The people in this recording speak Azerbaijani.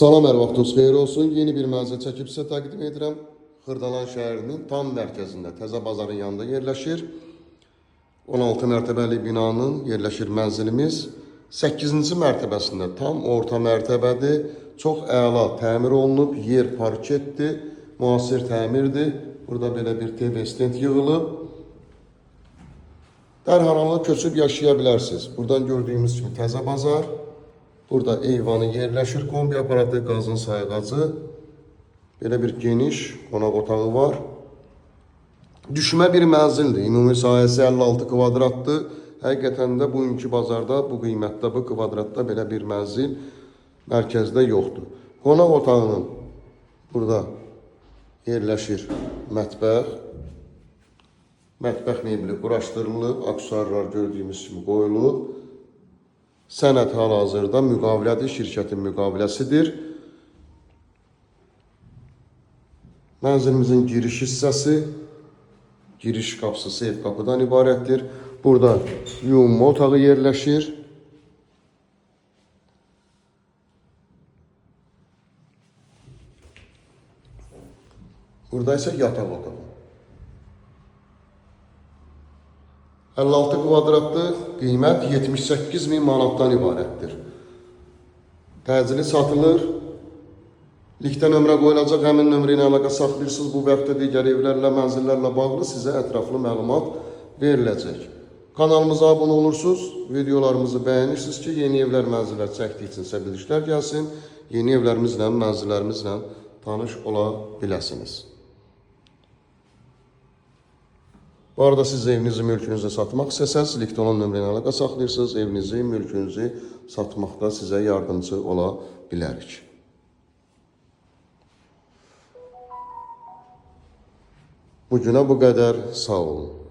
Salam, hər vaxtınız xeyir olsun. Yeni bir mənzil çəkib sizə təqdim edirəm. Xırdalan şəhərinin tam mərkəzində, Təzə Bazarın yanında yerləşir. 16 mərtəbəli binanın yerləşir mənzilimiz. 8-ci mərtəbəsində tam orta mərtəbədir. Çox əla təmir olunub, yer parketdir, müasir təmirdir. Burada belə bir TV stend yığılıb. Dərhal köçüb yaşaya bilərsiniz. Buradan gördüyümüz kimi Təzə Bazar. Burada eyvanı yerləşir, kombi aparatı, qazın sayğacı. Belə bir geniş qonaq otağı var. Düşmə bir mənzildir. Ümumi sahəsi 56 kvadratdır. Həqiqətən də bugünkü bazarda, bu qiymətdə, bu kvadratda belə bir mənzil mərkəzdə yoxdur. Qonaq otağının burada yerləşir mətbəx. Mətbəx mebeli quraşdırılıb, aksesuarlar gördüyümüz kimi qoyulub. Sənəd hal-hazırda müqavilədir, şirkətin müqaviləsidir. Mənzilimizin giriş hissəsi, giriş qapısı seyf qapıdan ibarətdir. Burada yuyunma otağı yerləşir. Burada isə yataq otağı. 56 kvadratlı qiymət 78.000 manatdan ibarətdir. Təcili satılır. Likdə nömrə qoyulacaq, həmin nömrə ilə əlaqə saxlayırsınız. Bu və yaxud da digər evlərlə, mənzillərlə bağlı sizə ətraflı məlumat veriləcək. Kanalımıza abunə olursunuz, videolarımızı bəyənirsiniz ki, yeni evlər, mənzillər çəkdikçə bildirişlər gəlsin. Yeni evlərimizlə, mənzillərimizlə tanış ola biləsiniz. Bu arada siz evinizi, mülkünüzü satmaq istəsəniz, likdə olan nömrə ilə əlaqə saxlayırsınız. Evinizi, mülkünüzü satmaqda sizə yardımcı ola bilərik. Bugünə bu qədər. Sağ olun.